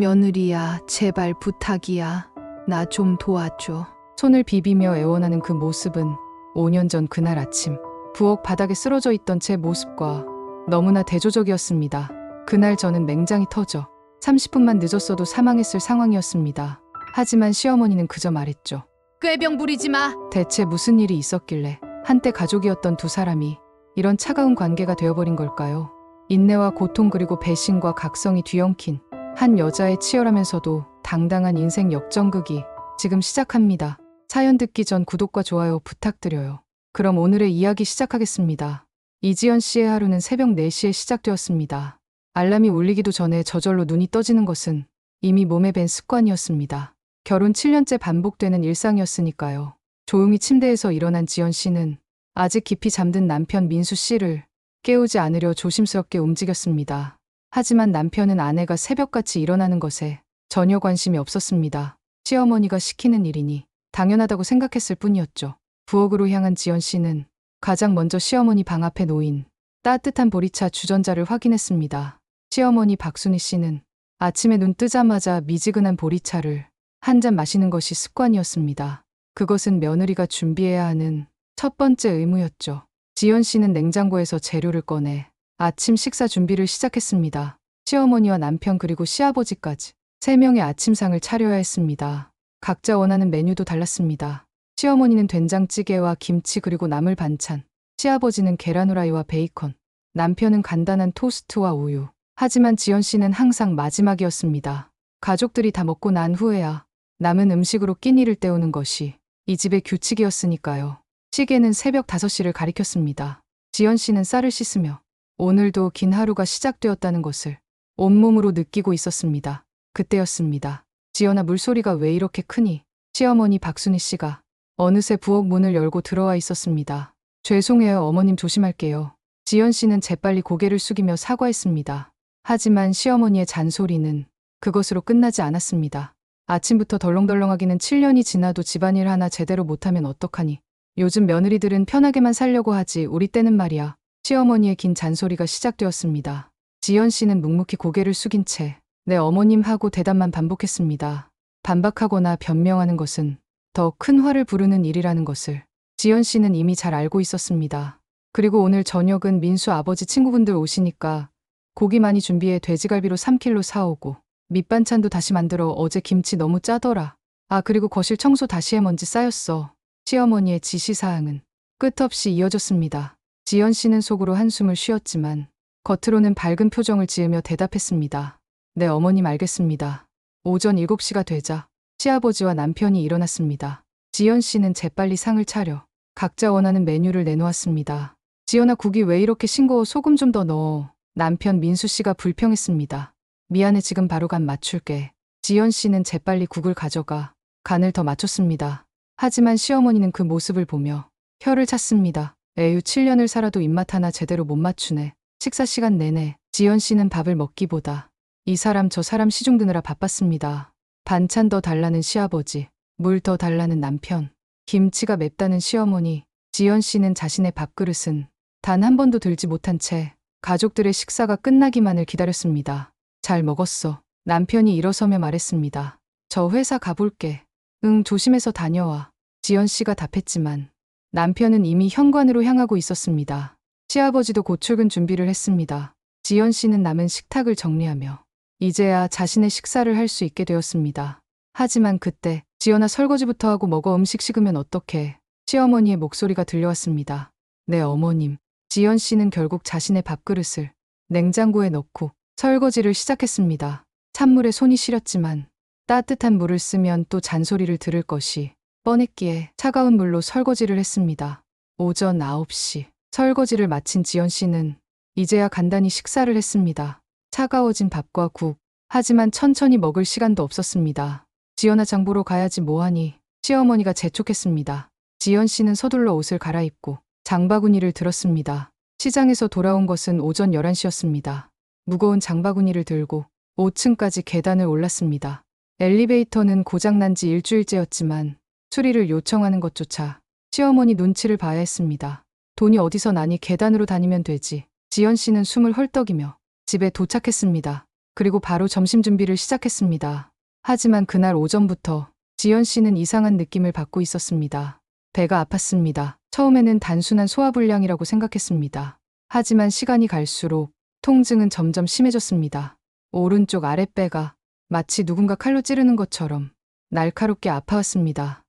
며느리야, 제발 부탁이야. 나 좀 도와줘. 손을 비비며 애원하는 그 모습은 5년 전 그날 아침 부엌 바닥에 쓰러져 있던 제 모습과 너무나 대조적이었습니다. 그날 저는 맹장이 터져 30분만 늦었어도 사망했을 상황이었습니다. 하지만 시어머니는 그저 말했죠. 꾀병 부리지 마. 대체 무슨 일이 있었길래 한때 가족이었던 두 사람이 이런 차가운 관계가 되어버린 걸까요? 인내와 고통 그리고 배신과 각성이 뒤엉킨 한 여자의 치열하면서도 당당한 인생 역전극이 지금 시작합니다. 사연 듣기 전 구독과 좋아요 부탁드려요. 그럼 오늘의 이야기 시작하겠습니다. 이지연 씨의 하루는 새벽 4시에 시작되었습니다. 알람이 울리기도 전에 저절로 눈이 떠지는 것은 이미 몸에 밴 습관이었습니다. 결혼 7년째 반복되는 일상이었으니까요. 조용히 침대에서 일어난 지연 씨는 아직 깊이 잠든 남편 민수 씨를 깨우지 않으려 조심스럽게 움직였습니다. 하지만 남편은 아내가 새벽같이 일어나는 것에 전혀 관심이 없었습니다. 시어머니가 시키는 일이니 당연하다고 생각했을 뿐이었죠. 부엌으로 향한 지연 씨는 가장 먼저 시어머니 방 앞에 놓인 따뜻한 보리차 주전자를 확인했습니다. 시어머니 박순희 씨는 아침에 눈 뜨자마자 미지근한 보리차를 한 잔 마시는 것이 습관이었습니다. 그것은 며느리가 준비해야 하는 첫 번째 의무였죠. 지연 씨는 냉장고에서 재료를 꺼내 아침 식사 준비를 시작했습니다. 시어머니와 남편 그리고 시아버지까지 3명의 아침상을 차려야 했습니다. 각자 원하는 메뉴도 달랐습니다. 시어머니는 된장찌개와 김치 그리고 나물 반찬, 시아버지는 계란 후라이와 베이컨, 남편은 간단한 토스트와 우유. 하지만 지연 씨는 항상 마지막이었습니다. 가족들이 다 먹고 난 후에야 남은 음식으로 끼니를 때우는 것이 이 집의 규칙이었으니까요. 시계는 새벽 5시를 가리켰습니다. 지연 씨는 쌀을 씻으며 오늘도 긴 하루가 시작되었다는 것을 온몸으로 느끼고 있었습니다. 그때였습니다. 지연아, 물소리가 왜 이렇게 크니? 시어머니 박순희 씨가 어느새 부엌 문을 열고 들어와 있었습니다. 죄송해요, 어머님, 조심할게요. 지연 씨는 재빨리 고개를 숙이며 사과했습니다. 하지만 시어머니의 잔소리는 그것으로 끝나지 않았습니다. 아침부터 덜렁덜렁하기는 7년이 지나도 집안일 하나 제대로 못하면 어떡하니? 요즘 며느리들은 편하게만 살려고 하지 우리 때는 말이야. 시어머니의 긴 잔소리가 시작되었습니다. 지연 씨는 묵묵히 고개를 숙인 채 네 어머님 하고 대답만 반복했습니다. 반박하거나 변명하는 것은 더 큰 화를 부르는 일이라는 것을 지연 씨는 이미 잘 알고 있었습니다. 그리고 오늘 저녁은 민수 아버지 친구분들 오시니까 고기 많이 준비해 돼지갈비로 3kg 사오고 밑반찬도 다시 만들어. 어제 김치 너무 짜더라. 아, 그리고 거실 청소 다시 해, 먼지 쌓였어. 시어머니의 지시사항은 끝없이 이어졌습니다. 지연 씨는 속으로 한숨을 쉬었지만 겉으로는 밝은 표정을 지으며 대답했습니다. 네 어머님, 알겠습니다. 오전 7시가 되자 시아버지와 남편이 일어났습니다. 지연 씨는 재빨리 상을 차려 각자 원하는 메뉴를 내놓았습니다. 지연아, 국이 왜 이렇게 싱거워? 소금 좀 더 넣어. 남편 민수 씨가 불평했습니다. 미안해, 지금 바로 간 맞출게. 지연 씨는 재빨리 국을 가져가 간을 더 맞췄습니다. 하지만 시어머니는 그 모습을 보며 혀를 찼습니다. 에휴, 7년을 살아도 입맛 하나 제대로 못 맞추네. 식사 시간 내내 지연 씨는 밥을 먹기보다 이 사람 저 사람 시중 드느라 바빴습니다. 반찬 더 달라는 시아버지, 물 더 달라는 남편, 김치가 맵다는 시어머니. 지연 씨는 자신의 밥그릇은 단 한 번도 들지 못한 채 가족들의 식사가 끝나기만을 기다렸습니다. 잘 먹었어. 남편이 일어서며 말했습니다. 저 회사 가볼게. 응, 조심해서 다녀와. 지연 씨가 답했지만 남편은 이미 현관으로 향하고 있었습니다. 시아버지도 곧 출근 준비를 했습니다. 지연 씨는 남은 식탁을 정리하며 이제야 자신의 식사를 할 수 있게 되었습니다. 하지만 그때 지연아, 설거지부터 하고 먹어. 음식 식으면 어떡해? 시어머니의 목소리가 들려왔습니다. 네 어머님. 지연 씨는 결국 자신의 밥그릇을 냉장고에 넣고 설거지를 시작했습니다. 찬물에 손이 시렸지만 따뜻한 물을 쓰면 또 잔소리를 들을 것이 뻔했기에 차가운 물로 설거지를 했습니다. 오전 9시 설거지를 마친 지연 씨는 이제야 간단히 식사를 했습니다. 차가워진 밥과 국. 하지만 천천히 먹을 시간도 없었습니다. 지연아, 장 보러 가야지. 뭐하니? 시어머니가 재촉했습니다. 지연 씨는 서둘러 옷을 갈아입고 장바구니를 들었습니다. 시장에서 돌아온 것은 오전 11시였습니다. 무거운 장바구니를 들고 5층까지 계단을 올랐습니다. 엘리베이터는 고장난 지 일주일째였지만 수리를 요청하는 것조차 시어머니 눈치를 봐야 했습니다. 돈이 어디서 나니? 계단으로 다니면 되지. 지연 씨는 숨을 헐떡이며 집에 도착했습니다. 그리고 바로 점심 준비를 시작했습니다. 하지만 그날 오전부터 지연 씨는 이상한 느낌을 받고 있었습니다. 배가 아팠습니다. 처음에는 단순한 소화불량이라고 생각했습니다. 하지만 시간이 갈수록 통증은 점점 심해졌습니다. 오른쪽 아랫배가 마치 누군가 칼로 찌르는 것처럼 날카롭게 아파왔습니다.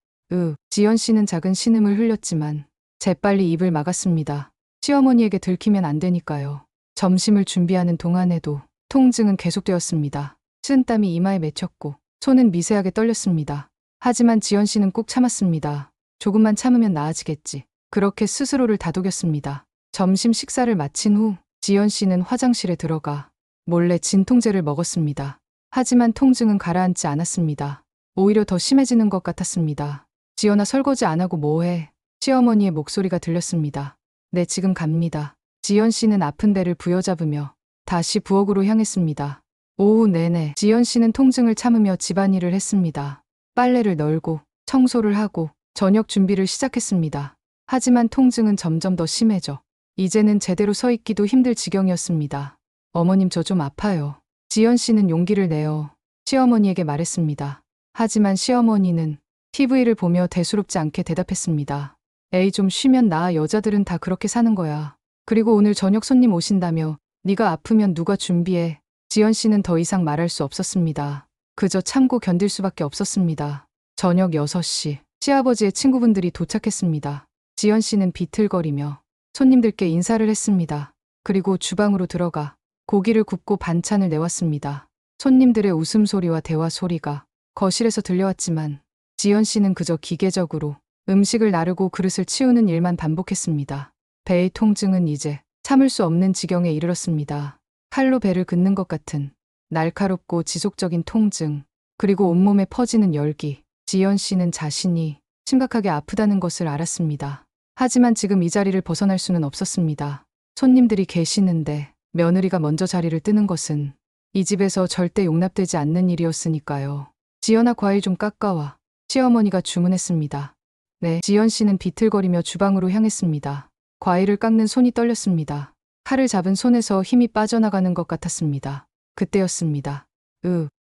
지연 씨는 작은 신음을 흘렸지만 재빨리 입을 막았습니다. 시어머니에게 들키면 안 되니까요. 점심을 준비하는 동안에도 통증은 계속되었습니다. 식은땀이 이마에 맺혔고 손은 미세하게 떨렸습니다. 하지만 지연 씨는 꾹 참았습니다. 조금만 참으면 나아지겠지. 그렇게 스스로를 다독였습니다. 점심 식사를 마친 후 지연 씨는 화장실에 들어가 몰래 진통제를 먹었습니다. 하지만 통증은 가라앉지 않았습니다. 오히려 더 심해지는 것 같았습니다. 지연아, 설거지 안 하고 뭐해? 시어머니의 목소리가 들렸습니다. 네, 지금 갑니다. 지연 씨는 아픈 배를 부여잡으며 다시 부엌으로 향했습니다. 오후 내내 지연 씨는 통증을 참으며 집안일을 했습니다. 빨래를 널고 청소를 하고 저녁 준비를 시작했습니다. 하지만 통증은 점점 더 심해져 이제는 제대로 서 있기도 힘들 지경이었습니다. 어머님, 저 좀 아파요. 지연 씨는 용기를 내어 시어머니에게 말했습니다. 하지만 시어머니는 TV를 보며 대수롭지 않게 대답했습니다. 에이, 좀 쉬면 나아. 여자들은 다 그렇게 사는 거야. 그리고 오늘 저녁 손님 오신다며 네가 아프면 누가 준비해. 지연 씨는 더 이상 말할 수 없었습니다. 그저 참고 견딜 수밖에 없었습니다. 저녁 6시 시아버지의 친구분들이 도착했습니다. 지연 씨는 비틀거리며 손님들께 인사를 했습니다. 그리고 주방으로 들어가 고기를 굽고 반찬을 내왔습니다. 손님들의 웃음소리와 대화 소리가 거실에서 들려왔지만 지연 씨는 그저 기계적으로 음식을 나르고 그릇을 치우는 일만 반복했습니다. 배의 통증은 이제 참을 수 없는 지경에 이르렀습니다. 칼로 배를 긋는 것 같은 날카롭고 지속적인 통증, 그리고 온몸에 퍼지는 열기. 지연 씨는 자신이 심각하게 아프다는 것을 알았습니다. 하지만 지금 이 자리를 벗어날 수는 없었습니다. 손님들이 계시는데 며느리가 먼저 자리를 뜨는 것은 이 집에서 절대 용납되지 않는 일이었으니까요. 지연아, 과일 좀 깎아와. 시어머니가 주문했습니다. 네, 지연 씨는 비틀거리며 주방으로 향했습니다. 과일을 깎는 손이 떨렸습니다. 칼을 잡은 손에서 힘이 빠져나가는 것 같았습니다. 그때였습니다.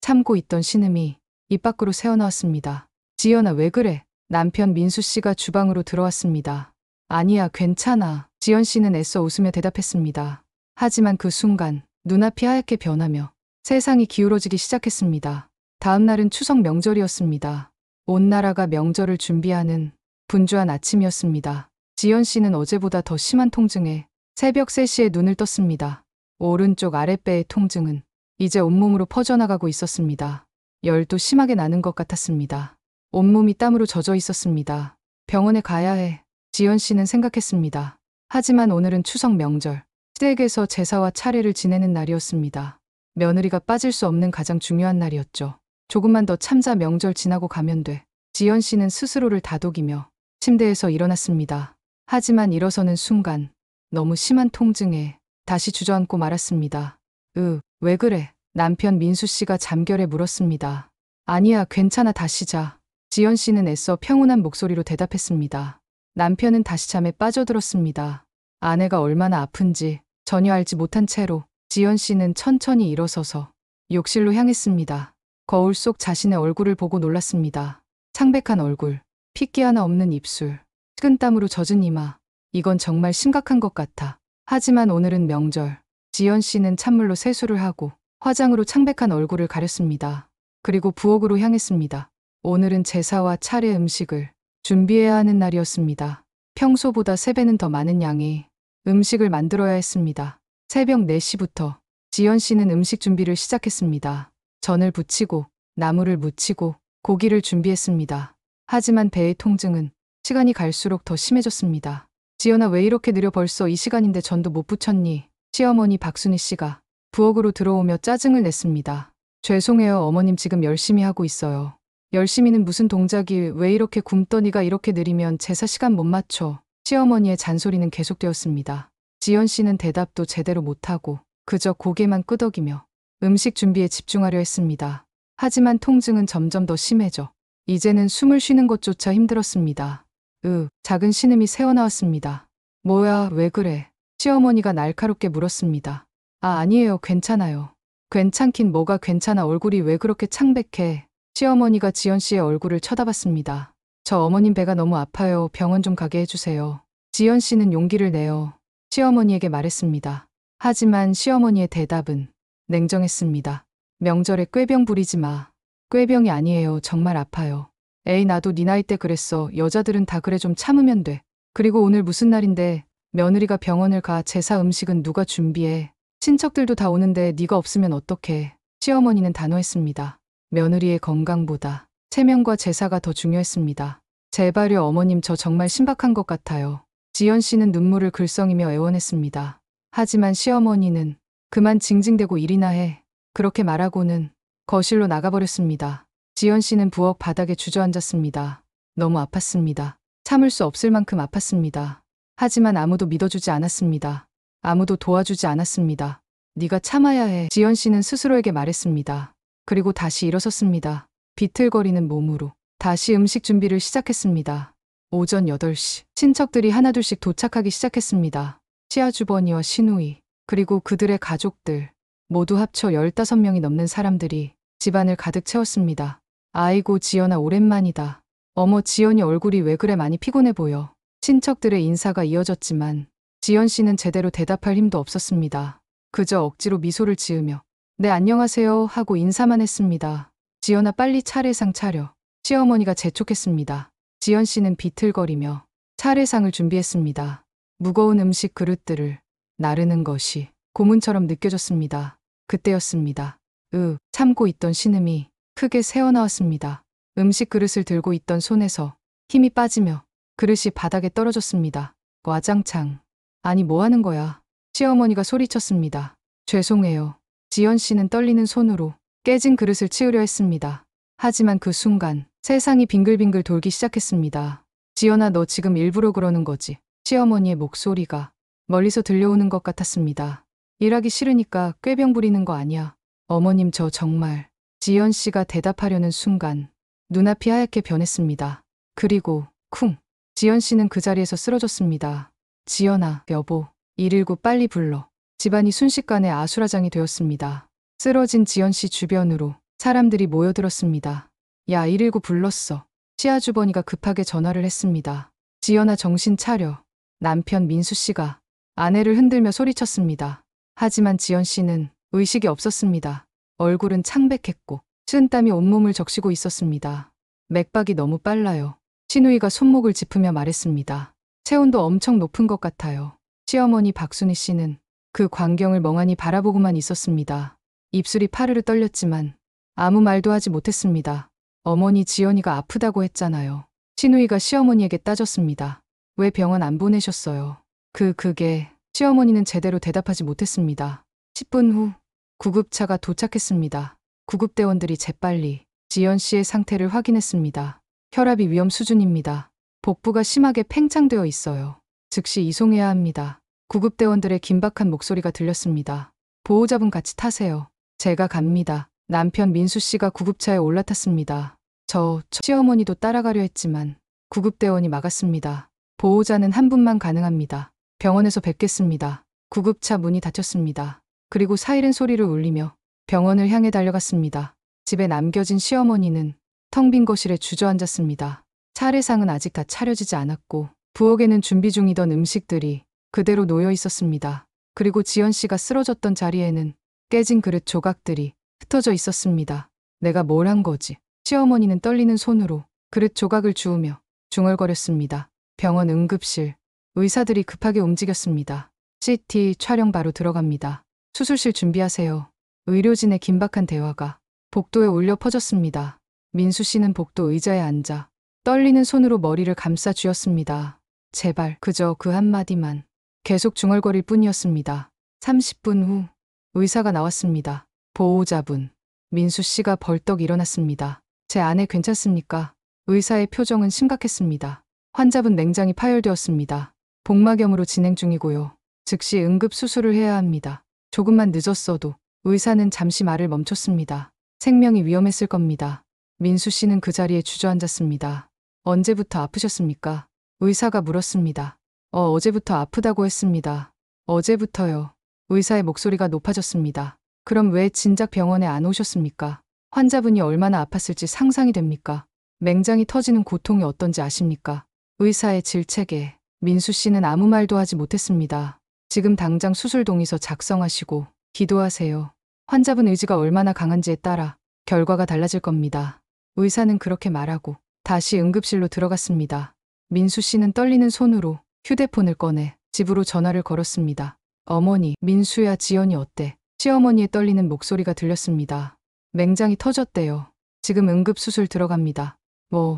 참고 있던 신음이 입 밖으로 새어나왔습니다. 지연아, 왜 그래? 남편 민수 씨가 주방으로 들어왔습니다. 아니야, 괜찮아. 지연 씨는 애써 웃으며 대답했습니다. 하지만 그 순간 눈앞이 하얗게 변하며 세상이 기울어지기 시작했습니다. 다음 날은 추석 명절이었습니다. 온 나라가 명절을 준비하는 분주한 아침이었습니다. 지연 씨는 어제보다 더 심한 통증에 새벽 3시에 눈을 떴습니다. 오른쪽 아랫배의 통증은 이제 온몸으로 퍼져나가고 있었습니다. 열도 심하게 나는 것 같았습니다. 온몸이 땀으로 젖어 있었습니다. 병원에 가야 해. 지연 씨는 생각했습니다. 하지만 오늘은 추석 명절, 시댁에서 제사와 차례를 지내는 날이었습니다. 며느리가 빠질 수 없는 가장 중요한 날이었죠. 조금만 더 참자, 명절 지나고 가면 돼. 지연 씨는 스스로를 다독이며 침대에서 일어났습니다. 하지만 일어서는 순간 너무 심한 통증에 다시 주저앉고 말았습니다. 왜 그래? 남편 민수 씨가 잠결에 물었습니다. 아니야, 괜찮아, 다시 자. 지연 씨는 애써 평온한 목소리로 대답했습니다. 남편은 다시 잠에 빠져들었습니다. 아내가 얼마나 아픈지 전혀 알지 못한 채로 지연 씨는 천천히 일어서서 욕실로 향했습니다. 거울 속 자신의 얼굴을 보고 놀랐습니다. 창백한 얼굴, 핏기 하나 없는 입술, 식은땀으로 젖은 이마. 이건 정말 심각한 것 같아. 하지만 오늘은 명절. 지연 씨는 찬물로 세수를 하고 화장으로 창백한 얼굴을 가렸습니다. 그리고 부엌으로 향했습니다. 오늘은 제사와 차례 음식을 준비해야 하는 날이었습니다. 평소보다 3배는 더 많은 양의 음식을 만들어야 했습니다. 새벽 4시부터 지연 씨는 음식 준비를 시작했습니다. 전을 부치고 나물을 무치고 고기를 준비했습니다. 하지만 배의 통증은 시간이 갈수록 더 심해졌습니다. 지연아, 왜 이렇게 느려? 벌써 이 시간인데 전도 못 부쳤니? 시어머니 박순희 씨가 부엌으로 들어오며 짜증을 냈습니다. 죄송해요, 어머님, 지금 열심히 하고 있어요. 열심히는 무슨 동작이, 왜 이렇게 굶더니가 이렇게 느리면 제사 시간 못 맞춰. 시어머니의 잔소리는 계속되었습니다. 지연 씨는 대답도 제대로 못하고 그저 고개만 끄덕이며 음식 준비에 집중하려 했습니다. 하지만 통증은 점점 더 심해져 이제는 숨을 쉬는 것조차 힘들었습니다. 작은 신음이 새어나왔습니다. 뭐야, 왜 그래? 시어머니가 날카롭게 물었습니다. 아니에요, 괜찮아요. 괜찮긴 뭐가 괜찮아. 얼굴이 왜 그렇게 창백해. 시어머니가 지연 씨의 얼굴을 쳐다봤습니다. 저 어머님 배가 너무 아파요. 병원 좀 가게 해주세요. 지연 씨는 용기를 내어 시어머니에게 말했습니다. 하지만 시어머니의 대답은 냉정했습니다. 명절에 꾀병 부리지 마. 꾀병이 아니에요. 정말 아파요. 에이, 나도 네 나이 때 그랬어. 여자들은 다 그래. 좀 참으면 돼. 그리고 오늘 무슨 날인데 며느리가 병원을 가. 제사 음식은 누가 준비해. 친척들도 다 오는데 네가 없으면 어떡해. 시어머니는 단호했습니다. 며느리의 건강보다 체면과 제사가 더 중요했습니다. 제발요 어머님, 저 정말 신박한 것 같아요. 지연 씨는 눈물을 글썽이며 애원했습니다. 하지만 시어머니는 그만 징징대고 일이나 해. 그렇게 말하고는 거실로 나가버렸습니다. 지연 씨는 부엌 바닥에 주저앉았습니다. 너무 아팠습니다. 참을 수 없을 만큼 아팠습니다. 하지만 아무도 믿어주지 않았습니다. 아무도 도와주지 않았습니다. 네가 참아야 해. 지연 씨는 스스로에게 말했습니다. 그리고 다시 일어섰습니다. 비틀거리는 몸으로 다시 음식 준비를 시작했습니다. 오전 8시 친척들이 하나둘씩 도착하기 시작했습니다. 시아주버니와 시누이 그리고 그들의 가족들 모두 합쳐 15명이 넘는 사람들이 집안을 가득 채웠습니다. 아이고 지연아, 오랜만이다. 어머, 지연이 얼굴이 왜 그래? 많이 피곤해 보여. 친척들의 인사가 이어졌지만 지연 씨는 제대로 대답할 힘도 없었습니다. 그저 억지로 미소를 지으며 네, 안녕하세요 하고 인사만 했습니다. 지연아, 빨리 차례상 차려. 시어머니가 재촉했습니다. 지연 씨는 비틀거리며 차례상을 준비했습니다. 무거운 음식 그릇들을 나르는 것이 고문처럼 느껴졌습니다. 그때였습니다. 참고 있던 신음이 크게 새어나왔습니다. 음식 그릇을 들고 있던 손에서 힘이 빠지며 그릇이 바닥에 떨어졌습니다. 와장창. 아니, 뭐 하는 거야? 시어머니가 소리쳤습니다. 죄송해요. 지연 씨는 떨리는 손으로 깨진 그릇을 치우려 했습니다. 하지만 그 순간 세상이 빙글빙글 돌기 시작했습니다. 지연아, 너 지금 일부러 그러는 거지? 시어머니의 목소리가 멀리서 들려오는 것 같았습니다. 일하기 싫으니까 꾀병 부리는 거 아니야. 어머님, 저 정말. 지연 씨가 대답하려는 순간 눈앞이 하얗게 변했습니다. 그리고 쿵. 지연 씨는 그 자리에서 쓰러졌습니다. 지연아, 여보, 119 빨리 불러. 집안이 순식간에 아수라장이 되었습니다. 쓰러진 지연 씨 주변으로 사람들이 모여들었습니다. 야, 119 불렀어. 시아주버니가 급하게 전화를 했습니다. 지연아, 정신 차려. 남편 민수 씨가 아내를 흔들며 소리쳤습니다. 하지만 지연 씨는 의식이 없었습니다. 얼굴은 창백했고 식은땀이 온몸을 적시고 있었습니다. 맥박이 너무 빨라요. 시누이가 손목을 짚으며 말했습니다. 체온도 엄청 높은 것 같아요. 시어머니 박순희 씨는 그 광경을 멍하니 바라보고만 있었습니다. 입술이 파르르 떨렸지만 아무 말도 하지 못했습니다. 어머니, 지연이가 아프다고 했잖아요. 시누이가 시어머니에게 따졌습니다. 왜 병원 안 보내셨어요? 그게 시어머니는 제대로 대답하지 못했습니다. 10분 후 구급차가 도착했습니다. 구급대원들이 재빨리 지연 씨의 상태를 확인했습니다. 혈압이 위험 수준입니다. 복부가 심하게 팽창되어 있어요. 즉시 이송해야 합니다. 구급대원들의 긴박한 목소리가 들렸습니다. 보호자분 같이 타세요. 제가 갑니다. 남편 민수 씨가 구급차에 올라탔습니다. 시어머니도 따라가려 했지만 구급대원이 막았습니다. 보호자는 한 분만 가능합니다. 병원에서 뵙겠습니다. 구급차 문이 닫혔습니다. 그리고 사이렌 소리를 울리며 병원을 향해 달려갔습니다. 집에 남겨진 시어머니는 텅 빈 거실에 주저앉았습니다. 차례상은 아직 다 차려지지 않았고 부엌에는 준비 중이던 음식들이 그대로 놓여 있었습니다. 그리고 지연 씨가 쓰러졌던 자리에는 깨진 그릇 조각들이 흩어져 있었습니다. 내가 뭘 한 거지? 시어머니는 떨리는 손으로 그릇 조각을 주우며 중얼거렸습니다. 병원 응급실. 의사들이 급하게 움직였습니다. CT 촬영 바로 들어갑니다. 수술실 준비하세요. 의료진의 긴박한 대화가 복도에 울려 퍼졌습니다. 민수 씨는 복도 의자에 앉아 떨리는 손으로 머리를 감싸 쥐었습니다. 제발, 그저 그 한마디만. 계속 중얼거릴 뿐이었습니다. 30분 후 의사가 나왔습니다. 보호자분. 민수 씨가 벌떡 일어났습니다. 제 아내 괜찮습니까? 의사의 표정은 심각했습니다. 환자분 맹장이 파열되었습니다. 복막염으로 진행 중이고요. 즉시 응급 수술을 해야 합니다. 조금만 늦었어도. 의사는 잠시 말을 멈췄습니다. 생명이 위험했을 겁니다. 민수 씨는 그 자리에 주저앉았습니다. 언제부터 아프셨습니까? 의사가 물었습니다. 어제부터 아프다고 했습니다. 어제부터요. 의사의 목소리가 높아졌습니다. 그럼 왜 진작 병원에 안 오셨습니까? 환자분이 얼마나 아팠을지 상상이 됩니까? 맹장이 터지는 고통이 어떤지 아십니까? 의사의 질책에 민수 씨는 아무 말도 하지 못했습니다. 지금 당장 수술 동의서 작성하시고 기도하세요. 환자분 의지가 얼마나 강한지에 따라 결과가 달라질 겁니다. 의사는 그렇게 말하고 다시 응급실로 들어갔습니다. 민수 씨는 떨리는 손으로 휴대폰을 꺼내 집으로 전화를 걸었습니다. 어머니, 민수야, 지연이 어때? 시어머니의 떨리는 목소리가 들렸습니다. 맹장이 터졌대요. 지금 응급수술 들어갑니다.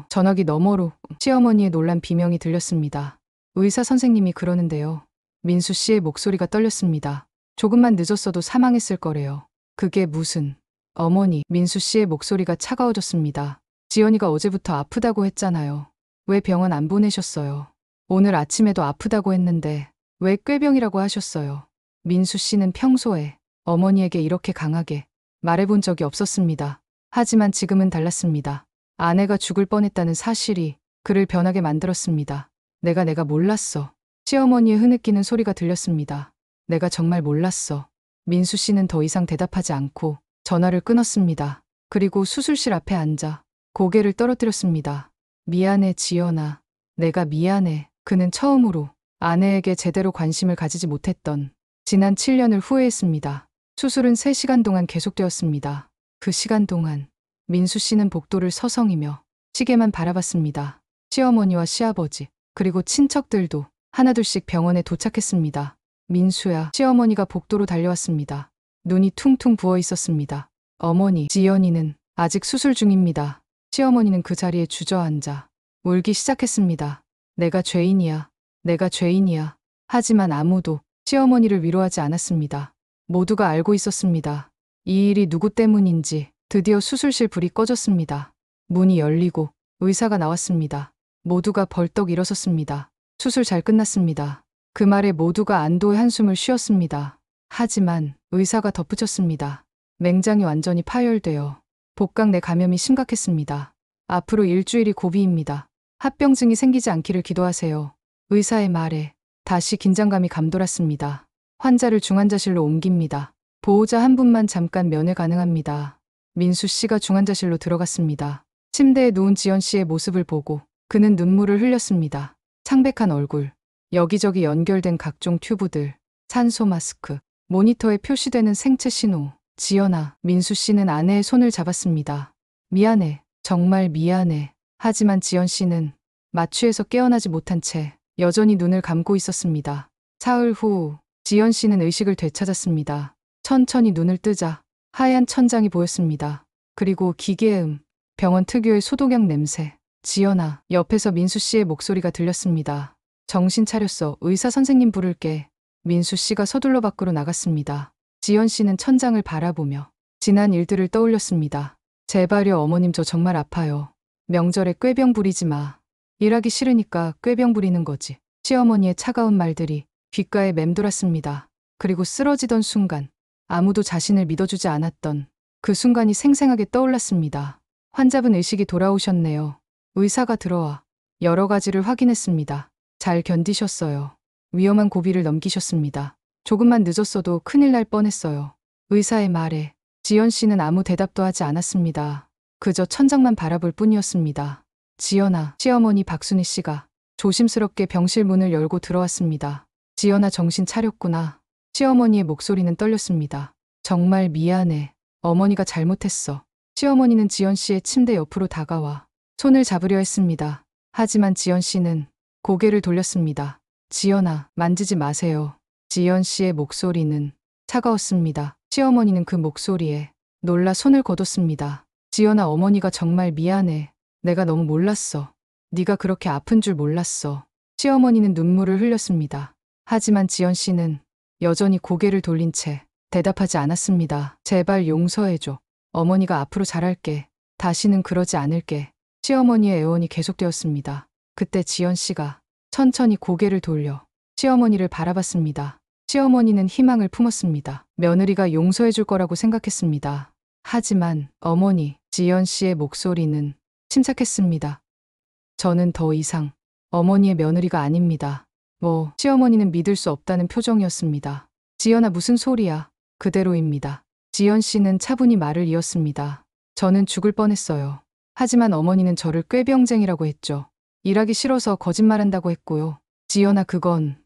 전화기 너머로 시어머니의 놀란 비명이 들렸습니다. 의사 선생님이 그러는데요. 민수 씨의 목소리가 떨렸습니다. 조금만 늦었어도 사망했을 거래요. 그게 무슨... 어머니, 민수 씨의 목소리가 차가워졌습니다. 지연이가 어제부터 아프다고 했잖아요. 왜 병원 안 보내셨어요? 오늘 아침에도 아프다고 했는데 왜 꾀병이라고 하셨어요? 민수 씨는 평소에 어머니에게 이렇게 강하게 말해본 적이 없었습니다. 하지만 지금은 달랐습니다. 아내가 죽을 뻔했다는 사실이 그를 변하게 만들었습니다. 내가 몰랐어. 시어머니의 흐느끼는 소리가 들렸습니다. 내가 정말 몰랐어. 민수 씨는 더 이상 대답하지 않고 전화를 끊었습니다. 그리고 수술실 앞에 앉아 고개를 떨어뜨렸습니다. 미안해, 지연아. 내가 미안해. 그는 처음으로 아내에게 제대로 관심을 가지지 못했던 지난 7년을 후회했습니다. 수술은 3시간 동안 계속되었습니다. 그 시간 동안 민수 씨는 복도를 서성이며 시계만 바라봤습니다. 시어머니와 시아버지 그리고 친척들도 하나둘씩 병원에 도착했습니다. 민수야, 시어머니가 복도로 달려왔습니다. 눈이 퉁퉁 부어 있었습니다. 어머니, 지연이는 아직 수술 중입니다. 시어머니는 그 자리에 주저앉아 울기 시작했습니다. 내가 죄인이야. 내가 죄인이야. 하지만 아무도 시어머니를 위로하지 않았습니다. 모두가 알고 있었습니다. 이 일이 누구 때문인지. 드디어 수술실 불이 꺼졌습니다. 문이 열리고 의사가 나왔습니다. 모두가 벌떡 일어섰습니다. 수술 잘 끝났습니다. 그 말에 모두가 안도의 한숨을 쉬었습니다. 하지만 의사가 덧붙였습니다. 맹장이 완전히 파열되어 복강 내 감염이 심각했습니다. 앞으로 일주일이 고비입니다. 합병증이 생기지 않기를 기도하세요. 의사의 말에 다시 긴장감이 감돌았습니다. 환자를 중환자실로 옮깁니다. 보호자 한 분만 잠깐 면회 가능합니다. 민수 씨가 중환자실로 들어갔습니다. 침대에 누운 지연 씨의 모습을 보고 그는 눈물을 흘렸습니다. 창백한 얼굴, 여기저기 연결된 각종 튜브들, 산소 마스크, 모니터에 표시되는 생체 신호. 지연아, 민수 씨는 아내의 손을 잡았습니다. 미안해, 정말 미안해. 하지만 지연 씨는 마취에서 깨어나지 못한 채 여전히 눈을 감고 있었습니다. 사흘 후 지연 씨는 의식을 되찾았습니다. 천천히 눈을 뜨자 하얀 천장이 보였습니다. 그리고 기계음, 병원 특유의 소독약 냄새. 지연아, 옆에서 민수 씨의 목소리가 들렸습니다. 정신 차렸어. 의사 선생님 부를게. 민수 씨가 서둘러 밖으로 나갔습니다. 지연 씨는 천장을 바라보며 지난 일들을 떠올렸습니다. 제발요 어머님, 저 정말 아파요. 명절에 꾀병 부리지 마. 일하기 싫으니까 꾀병 부리는 거지. 시어머니의 차가운 말들이 귓가에 맴돌았습니다. 그리고 쓰러지던 순간 아무도 자신을 믿어주지 않았던 그 순간이 생생하게 떠올랐습니다. 환자분 의식이 돌아오셨네요. 의사가 들어와 여러 가지를 확인했습니다. 잘 견디셨어요. 위험한 고비를 넘기셨습니다. 조금만 늦었어도 큰일 날 뻔했어요. 의사의 말에 지연 씨는 아무 대답도 하지 않았습니다. 그저 천장만 바라볼 뿐이었습니다. 지연아, 시어머니 박순희 씨가 조심스럽게 병실 문을 열고 들어왔습니다. 지연아, 정신 차렸구나. 시어머니의 목소리는 떨렸습니다. 정말 미안해. 어머니가 잘못했어. 시어머니는 지연 씨의 침대 옆으로 다가와 손을 잡으려 했습니다. 하지만 지연 씨는 고개를 돌렸습니다. 지연아, 만지지 마세요. 지연 씨의 목소리는 차가웠습니다. 시어머니는 그 목소리에 놀라 손을 거뒀습니다. 지연아, 어머니가 정말 미안해. 내가 너무 몰랐어. 네가 그렇게 아픈 줄 몰랐어. 시어머니는 눈물을 흘렸습니다. 하지만 지연 씨는 여전히 고개를 돌린 채 대답하지 않았습니다. 제발 용서해줘. 어머니가 앞으로 잘할게. 다시는 그러지 않을게. 시어머니의 애원이 계속되었습니다. 그때 지연 씨가 천천히 고개를 돌려 시어머니를 바라봤습니다. 시어머니는 희망을 품었습니다. 며느리가 용서해줄 거라고 생각했습니다. 하지만 어머니, 지연 씨의 목소리는 침착했습니다. 저는 더 이상 어머니의 며느리가 아닙니다. 시어머니는 믿을 수 없다는 표정이었습니다. 지연아, 무슨 소리야. 그대로입니다. 지연 씨는 차분히 말을 이었습니다. 저는 죽을 뻔했어요. 하지만 어머니는 저를 꾀병쟁이라고 했죠. 일하기 싫어서 거짓말한다고 했고요. 지연아, 그건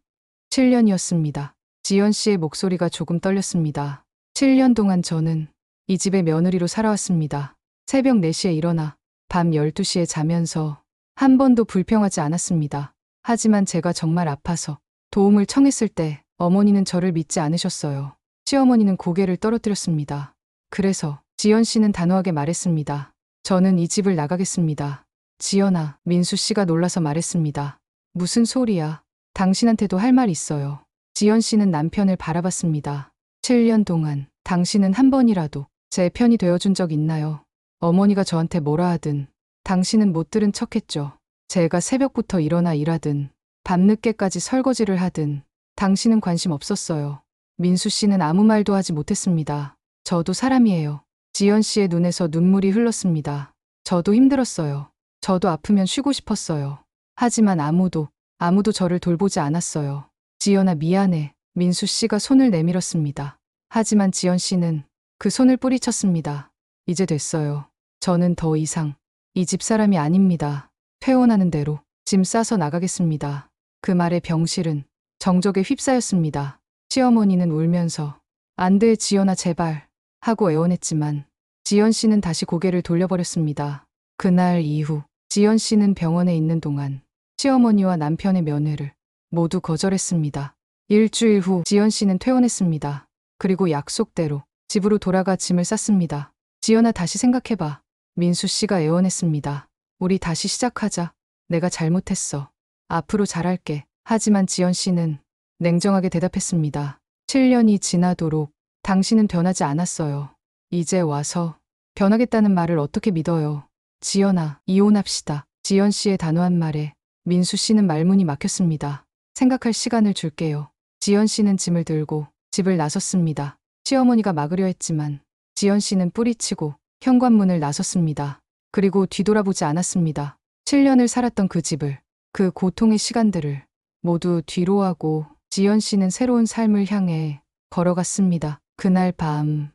7년이었습니다. 지연 씨의 목소리가 조금 떨렸습니다. 7년 동안 저는 이 집의 며느리로 살아왔습니다. 새벽 4시에 일어나 밤 12시에 자면서 한 번도 불평하지 않았습니다. 하지만 제가 정말 아파서 도움을 청했을 때 어머니는 저를 믿지 않으셨어요. 시어머니는 고개를 떨어뜨렸습니다. 그래서 지연 씨는 단호하게 말했습니다. 저는 이 집을 나가겠습니다. 지연아, 민수 씨가 놀라서 말했습니다. 무슨 소리야? 당신한테도 할 말 있어요. 지연 씨는 남편을 바라봤습니다. 7년 동안 당신은 한 번이라도 제 편이 되어준 적 있나요? 어머니가 저한테 뭐라 하든 당신은 못 들은 척했죠. 제가 새벽부터 일어나 일하든 밤늦게까지 설거지를 하든 당신은 관심 없었어요. 민수 씨는 아무 말도 하지 못했습니다. 저도 사람이에요. 지연 씨의 눈에서 눈물이 흘렀습니다. 저도 힘들었어요. 저도 아프면 쉬고 싶었어요. 하지만 아무도 저를 돌보지 않았어요. 지연아, 미안해. 민수 씨가 손을 내밀었습니다. 하지만 지연 씨는 그 손을 뿌리쳤습니다. 이제 됐어요. 저는 더 이상 이 집 사람이 아닙니다. 퇴원하는 대로 짐 싸서 나가겠습니다. 그 말에 병실은 정적에 휩싸였습니다. 시어머니는 울면서 안 돼, 지연아, 제발 하고 애원했지만 지연 씨는 다시 고개를 돌려버렸습니다. 그날 이후 지연 씨는 병원에 있는 동안 시어머니와 남편의 면회를 모두 거절했습니다. 일주일 후 지연 씨는 퇴원했습니다. 그리고 약속대로 집으로 돌아가 짐을 쌌습니다. 지연아, 다시 생각해봐. 민수 씨가 애원했습니다. 우리 다시 시작하자. 내가 잘못했어. 앞으로 잘할게. 하지만 지연 씨는 냉정하게 대답했습니다. 7년이 지나도록 당신은 변하지 않았어요. 이제 와서 변하겠다는 말을 어떻게 믿어요? 지연아, 이혼합시다. 지연 씨의 단호한 말에 민수 씨는 말문이 막혔습니다. 생각할 시간을 줄게요. 지연 씨는 짐을 들고 집을 나섰습니다. 시어머니가 막으려 했지만 지연 씨는 뿌리치고 현관문을 나섰습니다. 그리고 뒤돌아보지 않았습니다. 7년을 살았던 그 집을, 그 고통의 시간들을 모두 뒤로하고 지연 씨는 새로운 삶을 향해 걸어갔습니다. 그날 밤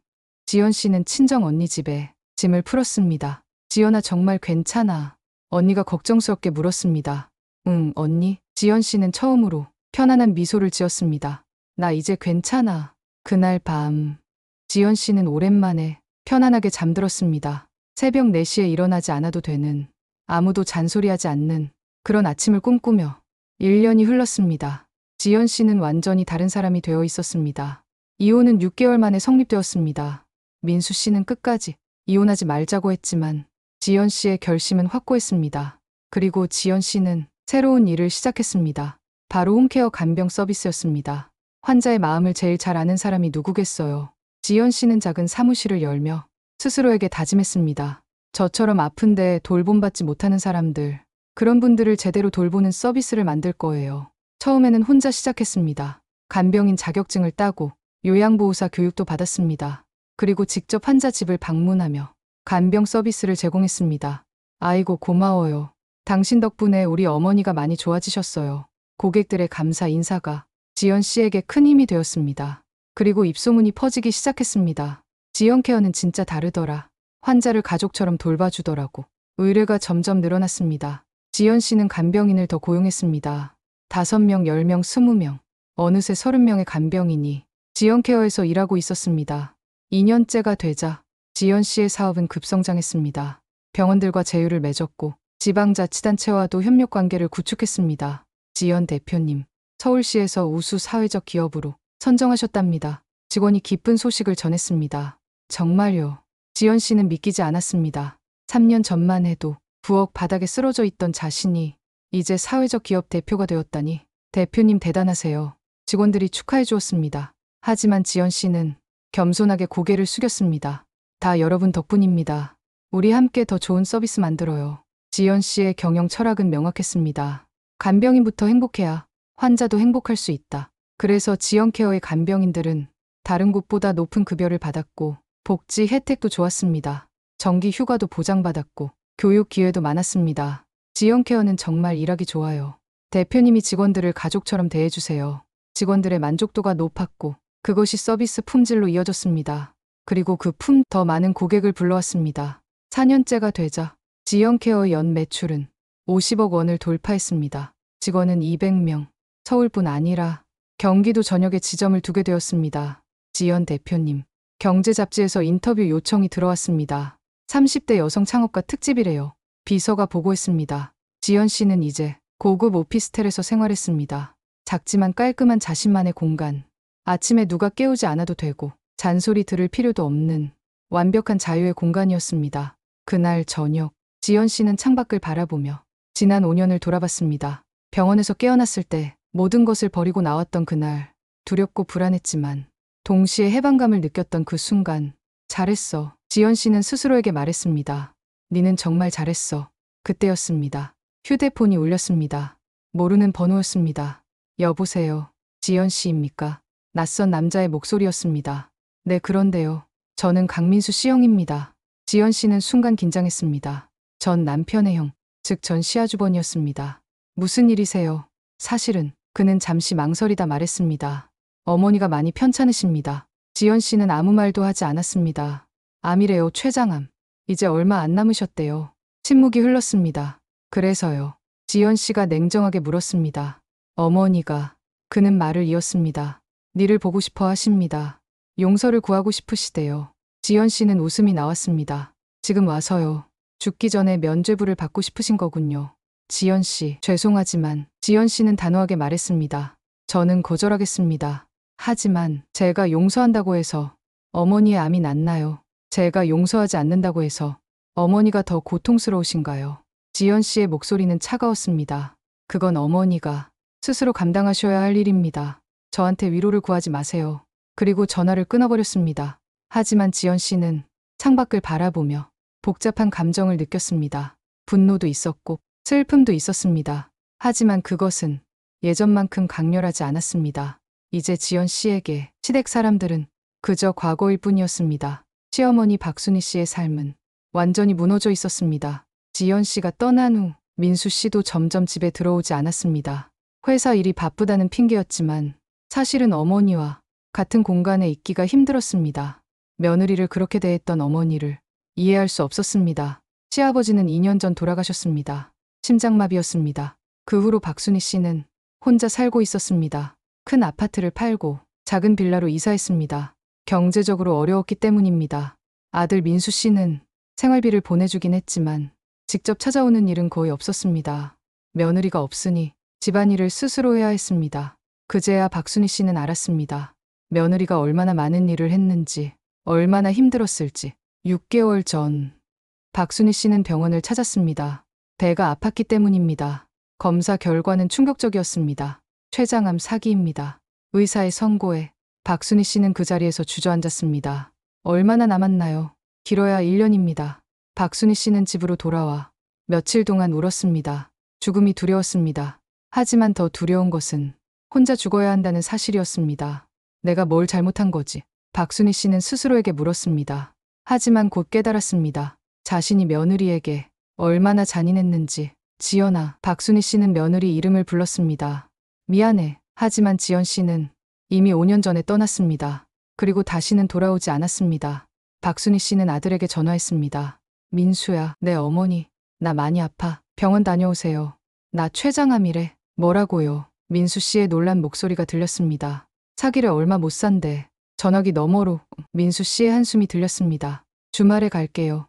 지연 씨는 친정 언니 집에 짐을 풀었습니다. 지연아, 정말 괜찮아? 언니가 걱정스럽게 물었습니다. 응, 언니. 지연 씨는 처음으로 편안한 미소를 지었습니다. 나 이제 괜찮아. 그날 밤 지연 씨는 오랜만에 편안하게 잠들었습니다. 새벽 4시에 일어나지 않아도 되는, 아무도 잔소리하지 않는 그런 아침을 꿈꾸며 1년이 흘렀습니다. 지연 씨는 완전히 다른 사람이 되어 있었습니다. 이혼은 6개월 만에 성립되었습니다. 민수 씨는 끝까지 이혼하지 말자고 했지만 지연 씨의 결심은 확고했습니다. 그리고 지연 씨는 새로운 일을 시작했습니다. 바로 홈케어 간병 서비스였습니다. 환자의 마음을 제일 잘 아는 사람이 누구겠어요. 지연 씨는 작은 사무실을 열며 스스로에게 다짐했습니다. 저처럼 아픈데 돌봄받지 못하는 사람들, 그런 분들을 제대로 돌보는 서비스를 만들 거예요. 처음에는 혼자 시작했습니다. 간병인 자격증을 따고 요양보호사 교육도 받았습니다. 그리고 직접 환자 집을 방문하며 간병 서비스를 제공했습니다. 아이고, 고마워요. 당신 덕분에 우리 어머니가 많이 좋아지셨어요. 고객들의 감사 인사가 지연 씨에게 큰 힘이 되었습니다. 그리고 입소문이 퍼지기 시작했습니다. 지연 케어는 진짜 다르더라. 환자를 가족처럼 돌봐주더라고. 의뢰가 점점 늘어났습니다. 지연 씨는 간병인을 더 고용했습니다. 5명, 10명, 20명. 어느새 30명의 간병인이 지연 케어에서 일하고 있었습니다. 2년째가 되자 지연 씨의 사업은 급성장했습니다. 병원들과 제휴를 맺었고 지방자치단체와도 협력관계를 구축했습니다. 지연 대표님, 서울시에서 우수 사회적 기업으로 선정하셨답니다. 직원이 기쁜 소식을 전했습니다. 정말요? 지연 씨는 믿기지 않았습니다. 3년 전만 해도 부엌 바닥에 쓰러져 있던 자신이 이제 사회적 기업 대표가 되었다니. 대표님 대단하세요. 직원들이 축하해 주었습니다. 하지만 지연 씨는 겸손하게 고개를 숙였습니다. 다 여러분 덕분입니다. 우리 함께 더 좋은 서비스 만들어요. 지연 씨의 경영 철학은 명확했습니다. 간병인부터 행복해야 환자도 행복할 수 있다. 그래서 지연 케어의 간병인들은 다른 곳보다 높은 급여를 받았고 복지 혜택도 좋았습니다. 정기 휴가도 보장받았고 교육 기회도 많았습니다. 지연 케어는 정말 일하기 좋아요. 대표님이 직원들을 가족처럼 대해주세요. 직원들의 만족도가 높았고 그것이 서비스 품질로 이어졌습니다. 그리고 그 품 더 많은 고객을 불러왔습니다. 4년째가 되자 지연케어 연 매출은 50억 원을 돌파했습니다. 직원은 200명, 서울뿐 아니라 경기도 전역에 지점을 두게 되었습니다. 지연 대표님, 경제 잡지에서 인터뷰 요청이 들어왔습니다. 30대 여성 창업가 특집이래요. 비서가 보고했습니다. 지연 씨는 이제 고급 오피스텔에서 생활했습니다. 작지만 깔끔한 자신만의 공간. 아침에 누가 깨우지 않아도 되고 잔소리 들을 필요도 없는 완벽한 자유의 공간이었습니다. 그날 저녁, 지연 씨는 창밖을 바라보며 지난 5년을 돌아봤습니다. 병원에서 깨어났을 때 모든 것을 버리고 나왔던 그날, 두렵고 불안했지만 동시에 해방감을 느꼈던 그 순간, 잘했어. 지연 씨는 스스로에게 말했습니다. 니는 정말 잘했어. 그때였습니다. 휴대폰이 울렸습니다. 모르는 번호였습니다. 여보세요. 지연 씨입니까? 낯선 남자의 목소리였습니다. 네, 그런데요. 저는 강민수 씨 형입니다. 지연 씨는 순간 긴장했습니다. 전 남편의 형, 즉 전 시아주번이었습니다. 무슨 일이세요? 사실은 그는 잠시 망설이다 말했습니다. 어머니가 많이 편찮으십니다. 지연 씨는 아무 말도 하지 않았습니다. 암이래요, 췌장암. 이제 얼마 안 남으셨대요. 침묵이 흘렀습니다. 그래서요. 지연 씨가 냉정하게 물었습니다. 어머니가. 그는 말을 이었습니다. 니를 보고 싶어 하십니다. 용서를 구하고 싶으시대요. 지연 씨는 웃음이 나왔습니다. 지금 와서요. 죽기 전에 면죄부를 받고 싶으신 거군요. 지연 씨, 죄송하지만 지연 씨는 단호하게 말했습니다. 저는 거절하겠습니다. 하지만 제가 용서한다고 해서 어머니의 암이 낫나요? 제가 용서하지 않는다고 해서 어머니가 더 고통스러우신가요? 지연 씨의 목소리는 차가웠습니다. 그건 어머니가 스스로 감당하셔야 할 일입니다. 저한테 위로를 구하지 마세요. 그리고 전화를 끊어버렸습니다. 하지만 지연 씨는 창밖을 바라보며 복잡한 감정을 느꼈습니다. 분노도 있었고 슬픔도 있었습니다. 하지만 그것은 예전만큼 강렬하지 않았습니다. 이제 지연 씨에게 시댁 사람들은 그저 과거일 뿐이었습니다. 시어머니 박순희 씨의 삶은 완전히 무너져 있었습니다. 지연 씨가 떠난 후 민수 씨도 점점 집에 들어오지 않았습니다. 회사 일이 바쁘다는 핑계였지만 사실은 어머니와 같은 공간에 있기가 힘들었습니다. 며느리를 그렇게 대했던 어머니를 이해할 수 없었습니다. 시아버지는 2년 전 돌아가셨습니다. 심장마비였습니다. 그 후로 박순희 씨는 혼자 살고 있었습니다. 큰 아파트를 팔고 작은 빌라로 이사했습니다. 경제적으로 어려웠기 때문입니다. 아들 민수 씨는 생활비를 보내주긴 했지만 직접 찾아오는 일은 거의 없었습니다. 며느리가 없으니 집안일을 스스로 해야 했습니다. 그제야 박순희 씨는 알았습니다. 며느리가 얼마나 많은 일을 했는지, 얼마나 힘들었을지. 6개월 전 박순희 씨는 병원을 찾았습니다. 배가 아팠기 때문입니다. 검사 결과는 충격적이었습니다. 췌장암 사기입니다. 의사의 선고에 박순희 씨는 그 자리에서 주저앉았습니다. 얼마나 남았나요? 길어야 1년입니다. 박순희 씨는 집으로 돌아와 며칠 동안 울었습니다. 죽음이 두려웠습니다. 하지만 더 두려운 것은 혼자 죽어야 한다는 사실이었습니다. 내가 뭘 잘못한 거지? 박순희 씨는 스스로에게 물었습니다. 하지만 곧 깨달았습니다. 자신이 며느리에게 얼마나 잔인했는지. 지연아, 박순희 씨는 며느리 이름을 불렀습니다. 미안해. 하지만 지연 씨는 이미 5년 전에 떠났습니다. 그리고 다시는 돌아오지 않았습니다. 박순희 씨는 아들에게 전화했습니다. 민수야, 내 어머니, 나 많이 아파. 병원 다녀오세요. 나 췌장암이래. 뭐라고요? 민수 씨의 놀란 목소리가 들렸습니다. 사기를 얼마 못 산대. 전화기 너머로 민수 씨의 한숨이 들렸습니다. 주말에 갈게요.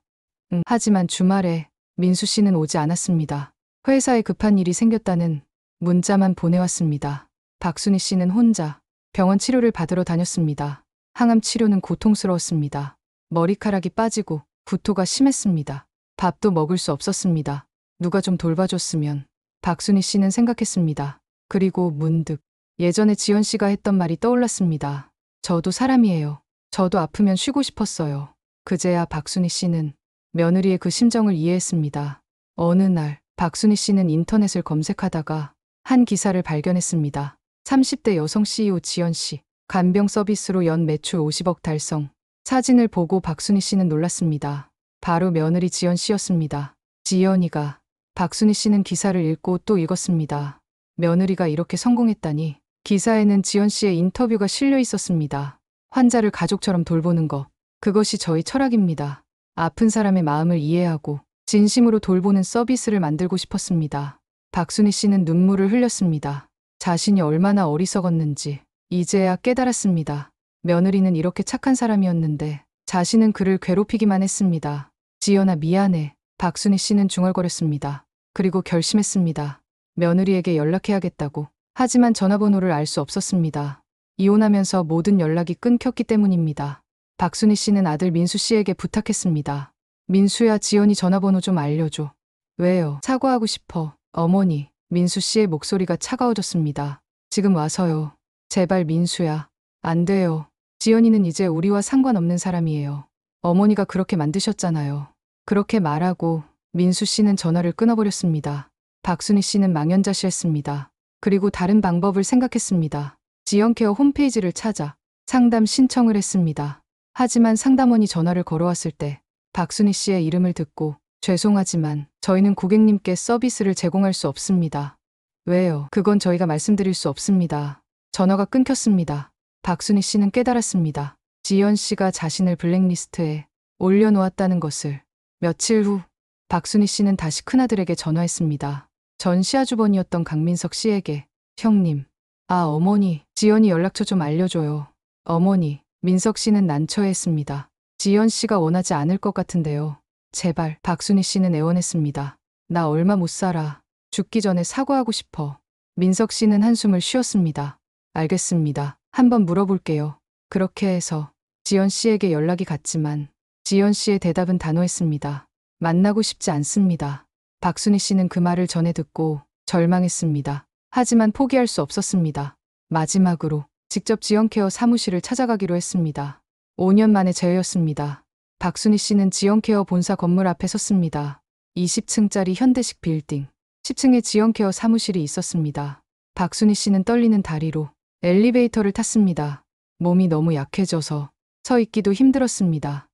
하지만 주말에 민수 씨는 오지 않았습니다. 회사에 급한 일이 생겼다는 문자만 보내왔습니다. 박순희 씨는 혼자 병원 치료를 받으러 다녔습니다. 항암 치료는 고통스러웠습니다. 머리카락이 빠지고 구토가 심했습니다. 밥도 먹을 수 없었습니다. 누가 좀 돌봐줬으면. 박순희 씨는 생각했습니다. 그리고 문득 예전에 지연 씨가 했던 말이 떠올랐습니다. 저도 사람이에요. 저도 아프면 쉬고 싶었어요. 그제야 박순희 씨는 며느리의 그 심정을 이해했습니다. 어느 날 박순희 씨는 인터넷을 검색하다가 한 기사를 발견했습니다. 30대 여성 CEO 지연 씨, 간병 서비스로 연 매출 50억 달성. 사진을 보고 박순희 씨는 놀랐습니다. 바로 며느리 지연 씨였습니다. 지연이가. 박순희 씨는 기사를 읽고 또 읽었습니다. 며느리가 이렇게 성공했다니. 기사에는 지연 씨의 인터뷰가 실려 있었습니다. 환자를 가족처럼 돌보는 것, 그것이 저희 철학입니다. 아픈 사람의 마음을 이해하고 진심으로 돌보는 서비스를 만들고 싶었습니다. 박순희 씨는 눈물을 흘렸습니다. 자신이 얼마나 어리석었는지 이제야 깨달았습니다. 며느리는 이렇게 착한 사람이었는데 자신은 그를 괴롭히기만 했습니다. 지연아 미안해. 박순희 씨는 중얼거렸습니다. 그리고 결심했습니다. 며느리에게 연락해야겠다고. 하지만 전화번호를 알 수 없었습니다. 이혼하면서 모든 연락이 끊겼기 때문입니다. 박순희 씨는 아들 민수 씨에게 부탁했습니다. 민수야, 지연이 전화번호 좀 알려줘. 왜요? 사과하고 싶어. 어머니. 민수 씨의 목소리가 차가워졌습니다. 지금 와서요. 제발 민수야. 안 돼요. 지연이는 이제 우리와 상관없는 사람이에요. 어머니가 그렇게 만드셨잖아요. 그렇게 말하고 민수 씨는 전화를 끊어버렸습니다. 박순희 씨는 망연자실했습니다. 그리고 다른 방법을 생각했습니다. 지연케어 홈페이지를 찾아 상담 신청을 했습니다. 하지만 상담원이 전화를 걸어왔을 때 박순희 씨의 이름을 듣고 죄송하지만 저희는 고객님께 서비스를 제공할 수 없습니다. 왜요? 그건 저희가 말씀드릴 수 없습니다. 전화가 끊겼습니다. 박순희 씨는 깨달았습니다. 지연 씨가 자신을 블랙리스트에 올려놓았다는 것을. 며칠 후 박순희 씨는 다시 큰아들에게 전화했습니다. 전 시아주번이었던 강민석 씨에게. 형님. 어머니. 지연이 연락처 좀 알려줘요. 어머니. 민석 씨는 난처해했습니다. 지연 씨가 원하지 않을 것 같은데요. 제발. 박순희 씨는 애원했습니다. 나 얼마 못 살아. 죽기 전에 사과하고 싶어. 민석 씨는 한숨을 쉬었습니다. 알겠습니다. 한번 물어볼게요. 그렇게 해서 지연 씨에게 연락이 갔지만 지연 씨의 대답은 단호했습니다. 만나고 싶지 않습니다. 박순희 씨는 그 말을 전해 듣고 절망했습니다. 하지만 포기할 수 없었습니다. 마지막으로 직접 지연케어 사무실을 찾아가기로 했습니다. 5년 만의 재회였습니다. 박순희 씨는 지연케어 본사 건물 앞에 섰습니다. 20층짜리 현대식 빌딩. 10층에 지연케어 사무실이 있었습니다. 박순희 씨는 떨리는 다리로 엘리베이터를 탔습니다. 몸이 너무 약해져서 서 있기도 힘들었습니다.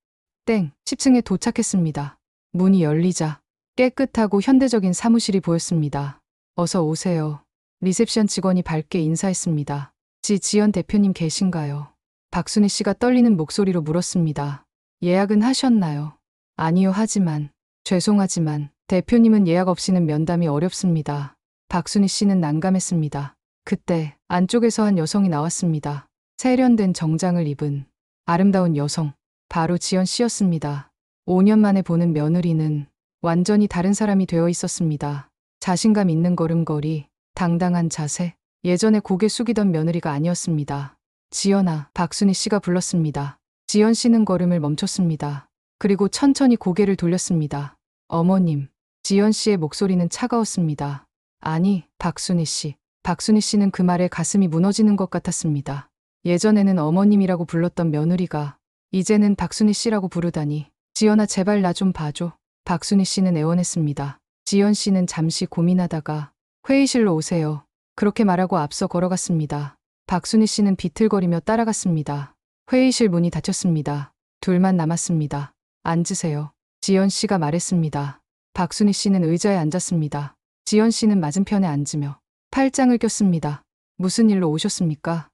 땡, 10층에 도착했습니다. 문이 열리자 깨끗하고 현대적인 사무실이 보였습니다. 어서 오세요. 리셉션 직원이 밝게 인사했습니다. 지연 대표님 계신가요? 박순희 씨가 떨리는 목소리로 물었습니다. 예약은 하셨나요? 아니요, 하지만 죄송하지만 대표님은 예약 없이는 면담이 어렵습니다. 박순희 씨는 난감했습니다. 그때 안쪽에서 한 여성이 나왔습니다. 세련된 정장을 입은 아름다운 여성. 바로 지연 씨였습니다. 5년 만에 보는 며느리는 완전히 다른 사람이 되어 있었습니다. 자신감 있는 걸음걸이, 당당한 자세. 예전에 고개 숙이던 며느리가 아니었습니다. 지연아. 박순희 씨가 불렀습니다. 지연 씨는 걸음을 멈췄습니다. 그리고 천천히 고개를 돌렸습니다. 어머님. 지연 씨의 목소리는 차가웠습니다. 아니, 박순희 씨. 박순희 씨는 그 말에 가슴이 무너지는 것 같았습니다. 예전에는 어머님이라고 불렀던 며느리가 이제는 박순희 씨라고 부르다니. 지연아, 제발 나 좀 봐줘. 박순희 씨는 애원했습니다. 지연 씨는 잠시 고민하다가 회의실로 오세요. 그렇게 말하고 앞서 걸어갔습니다. 박순희 씨는 비틀거리며 따라갔습니다. 회의실 문이 닫혔습니다. 둘만 남았습니다. 앉으세요. 지연 씨가 말했습니다. 박순희 씨는 의자에 앉았습니다. 지연 씨는 맞은편에 앉으며 팔짱을 꼈습니다. 무슨 일로 오셨습니까?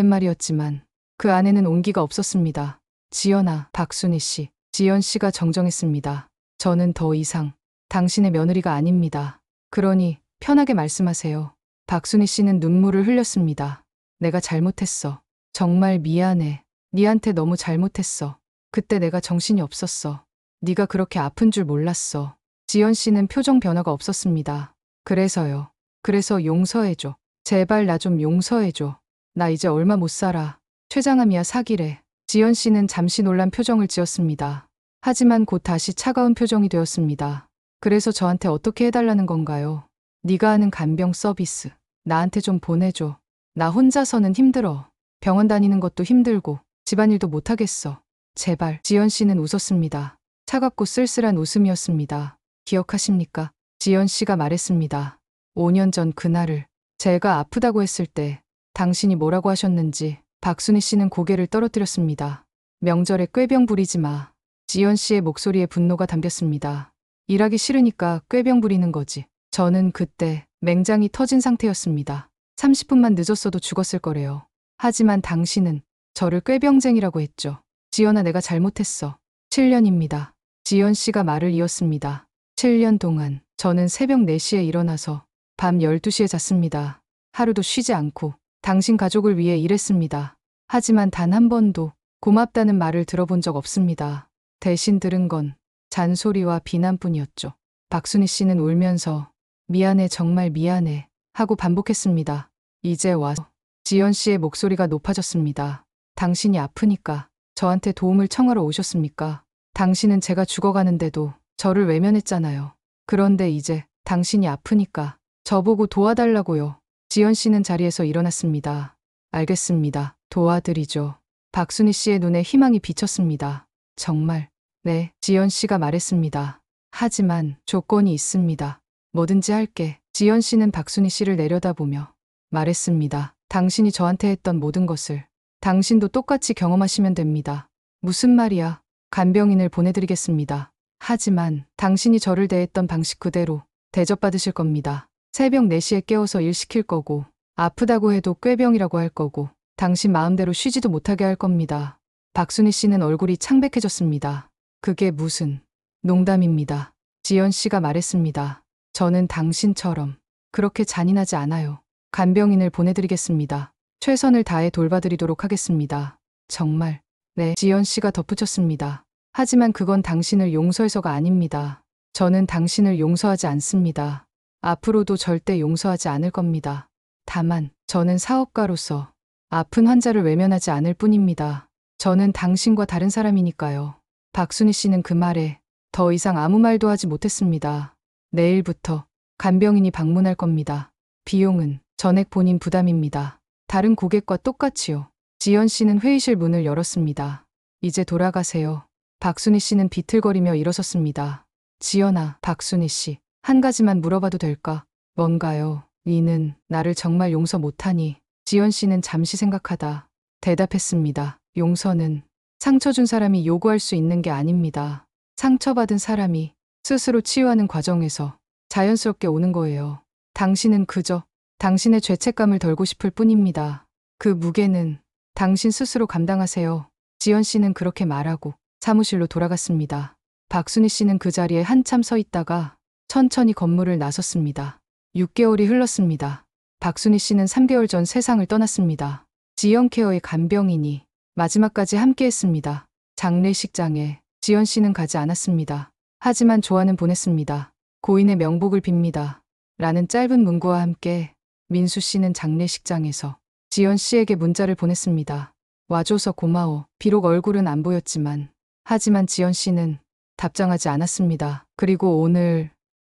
존댓말이었지만 그 안에는 온기가 없었습니다. 지연아. 박순희 씨. 지연 씨가 정정했습니다. 저는 더 이상 당신의 며느리가 아닙니다. 그러니 편하게 말씀하세요. 박순희 씨는 눈물을 흘렸습니다. 내가 잘못했어. 정말 미안해. 니한테 너무 잘못했어. 그때 내가 정신이 없었어. 네가 그렇게 아픈 줄 몰랐어. 지연 씨는 표정 변화가 없었습니다. 그래서요. 그래서 용서해줘. 제발 나 좀 용서해줘. 나 이제 얼마 못 살아. 최장암이야, 사기래. 지연 씨는 잠시 놀란 표정을 지었습니다. 하지만 곧 다시 차가운 표정이 되었습니다. 그래서 저한테 어떻게 해달라는 건가요? 네가 하는 간병 서비스. 나한테 좀 보내줘. 나 혼자서는 힘들어. 병원 다니는 것도 힘들고 집안일도 못하겠어. 제발. 지연 씨는 웃었습니다. 차갑고 쓸쓸한 웃음이었습니다. 기억하십니까? 지연 씨가 말했습니다. 5년 전 그날을 제가 아프다고 했을 때 당신이 뭐라고 하셨는지. 박순희 씨는 고개를 떨어뜨렸습니다. 명절에 꾀병 부리지 마. 지연 씨의 목소리에 분노가 담겼습니다. 일하기 싫으니까 꾀병 부리는 거지. 저는 그때 맹장이 터진 상태였습니다. 30분만 늦었어도 죽었을 거래요. 하지만 당신은 저를 꾀병쟁이라고 했죠. 지연아, 내가 잘못했어. 7년입니다. 지연 씨가 말을 이었습니다. 7년 동안 저는 새벽 4시에 일어나서 밤 12시에 잤습니다. 하루도 쉬지 않고 당신 가족을 위해 일했습니다. 하지만 단 한 번도 고맙다는 말을 들어본 적 없습니다. 대신 들은 건 잔소리와 비난뿐이었죠. 박순희 씨는 울면서 미안해, 정말 미안해 하고 반복했습니다. 이제 와서 지연 씨의 목소리가 높아졌습니다. 당신이 아프니까 저한테 도움을 청하러 오셨습니까? 당신은 제가 죽어가는데도 저를 외면했잖아요. 그런데 이제 당신이 아프니까 저보고 도와달라고요. 지연 씨는 자리에서 일어났습니다. 알겠습니다. 도와드리죠. 박순희 씨의 눈에 희망이 비쳤습니다. 정말? 네, 지연 씨가 말했습니다. 하지만 조건이 있습니다. 뭐든지 할게. 지연 씨는 박순희 씨를 내려다보며 말했습니다. 당신이 저한테 했던 모든 것을 당신도 똑같이 경험하시면 됩니다. 무슨 말이야? 간병인을 보내드리겠습니다. 하지만 당신이 저를 대했던 방식 그대로 대접받으실 겁니다. 새벽 4시에 깨워서 일 시킬 거고, 아프다고 해도 꾀병이라고 할 거고, 당신 마음대로 쉬지도 못하게 할 겁니다. 박순희 씨는 얼굴이 창백해졌습니다. 그게 무슨 농담입니다. 지연 씨가 말했습니다. 저는 당신처럼 그렇게 잔인하지 않아요. 간병인을 보내드리겠습니다. 최선을 다해 돌봐드리도록 하겠습니다. 정말. 네, 지연 씨가 덧붙였습니다. 하지만 그건 당신을 용서해서가 아닙니다. 저는 당신을 용서하지 않습니다. 앞으로도 절대 용서하지 않을 겁니다. 다만 저는 사업가로서 아픈 환자를 외면하지 않을 뿐입니다. 저는 당신과 다른 사람이니까요. 박순희 씨는 그 말에 더 이상 아무 말도 하지 못했습니다. 내일부터 간병인이 방문할 겁니다. 비용은 전액 본인 부담입니다. 다른 고객과 똑같이요. 지연 씨는 회의실 문을 열었습니다. 이제 돌아가세요. 박순희 씨는 비틀거리며 일어섰습니다. 지연아, 박순희 씨, 한 가지만 물어봐도 될까? 뭔가요? 니는 나를 정말 용서 못하니? 지연 씨는 잠시 생각하다 대답했습니다. 용서는 상처 준 사람이 요구할 수 있는 게 아닙니다. 상처받은 사람이 스스로 치유하는 과정에서 자연스럽게 오는 거예요. 당신은 그저 당신의 죄책감을 덜고 싶을 뿐입니다. 그 무게는 당신 스스로 감당하세요. 지연 씨는 그렇게 말하고 사무실로 돌아갔습니다. 박순희 씨는 그 자리에 한참 서 있다가 천천히 건물을 나섰습니다. 6개월이 흘렀습니다. 박순희 씨는 3개월 전 세상을 떠났습니다. 지연케어의 간병인이 마지막까지 함께했습니다. 장례식장에 지연 씨는 가지 않았습니다. 하지만 조안은 보냈습니다. 고인의 명복을 빕니다. 라는 짧은 문구와 함께 민수 씨는 장례식장에서 지연 씨에게 문자를 보냈습니다. 와줘서 고마워. 비록 얼굴은 안 보였지만 하지만 지연 씨는 답장하지 않았습니다. 그리고 오늘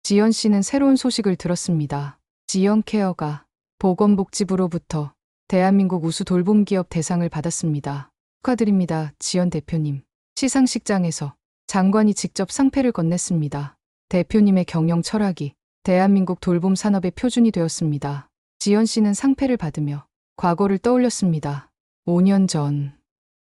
지연 씨는 새로운 소식을 들었습니다. 지연케어가 보건복지부로부터 대한민국 우수 돌봄기업 대상을 받았습니다. 축하드립니다, 지연 대표님. 시상식장에서 장관이 직접 상패를 건넸습니다. 대표님의 경영 철학이 대한민국 돌봄 산업의 표준이 되었습니다. 지연 씨는 상패를 받으며 과거를 떠올렸습니다. 5년 전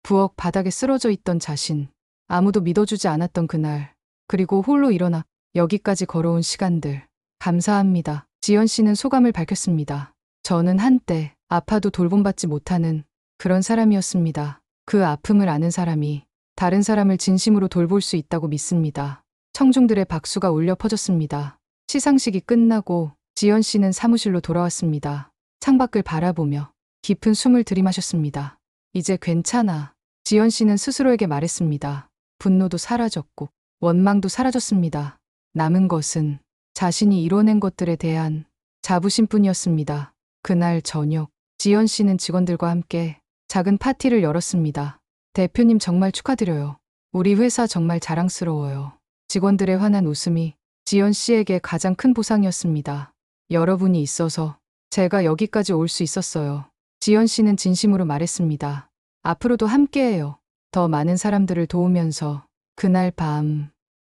부엌 바닥에 쓰러져 있던 자신, 아무도 믿어주지 않았던 그날, 그리고 홀로 일어나 여기까지 걸어온 시간들. 감사합니다. 지연 씨는 소감을 밝혔습니다. 저는 한때 아파도 돌봄받지 못하는 그런 사람이었습니다. 그 아픔을 아는 사람이 다른 사람을 진심으로 돌볼 수 있다고 믿습니다. 청중들의 박수가 울려 퍼졌습니다. 시상식이 끝나고 지연 씨는 사무실로 돌아왔습니다. 창밖을 바라보며 깊은 숨을 들이마셨습니다. 이제 괜찮아. 지연 씨는 스스로에게 말했습니다. 분노도 사라졌고 원망도 사라졌습니다. 남은 것은 자신이 이뤄낸 것들에 대한 자부심뿐이었습니다. 그날 저녁, 지연 씨는 직원들과 함께 작은 파티를 열었습니다. 대표님 정말 축하드려요. 우리 회사 정말 자랑스러워요. 직원들의 환한 웃음이 지연 씨에게 가장 큰 보상이었습니다. 여러분이 있어서 제가 여기까지 올 수 있었어요. 지연 씨는 진심으로 말했습니다. 앞으로도 함께해요. 더 많은 사람들을 도우면서. 그날 밤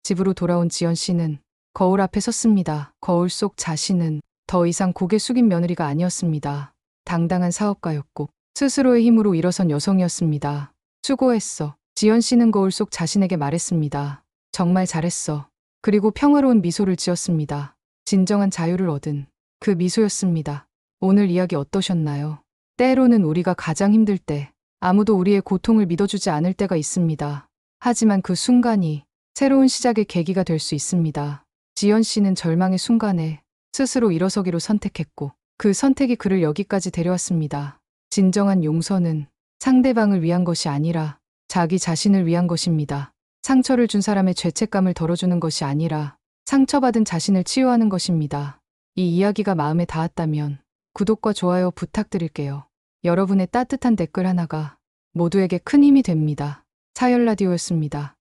집으로 돌아온 지연 씨는 거울 앞에 섰습니다. 거울 속 자신은 더 이상 고개 숙인 며느리가 아니었습니다. 당당한 사업가였고 스스로의 힘으로 일어선 여성이었습니다. 수고했어. 지연 씨는 거울 속 자신에게 말했습니다. 정말 잘했어. 그리고 평화로운 미소를 지었습니다. 진정한 자유를 얻은 그 미소였습니다. 오늘 이야기 어떠셨나요? 때로는 우리가 가장 힘들 때 아무도 우리의 고통을 믿어주지 않을 때가 있습니다. 하지만 그 순간이 새로운 시작의 계기가 될 수 있습니다. 지연 씨는 절망의 순간에 스스로 일어서기로 선택했고 그 선택이 그를 여기까지 데려왔습니다. 진정한 용서는 상대방을 위한 것이 아니라 자기 자신을 위한 것입니다. 상처를 준 사람의 죄책감을 덜어주는 것이 아니라 상처받은 자신을 치유하는 것입니다. 이 이야기가 마음에 닿았다면 구독과 좋아요 부탁드릴게요. 여러분의 따뜻한 댓글 하나가 모두에게 큰 힘이 됩니다. 사연 라디오였습니다.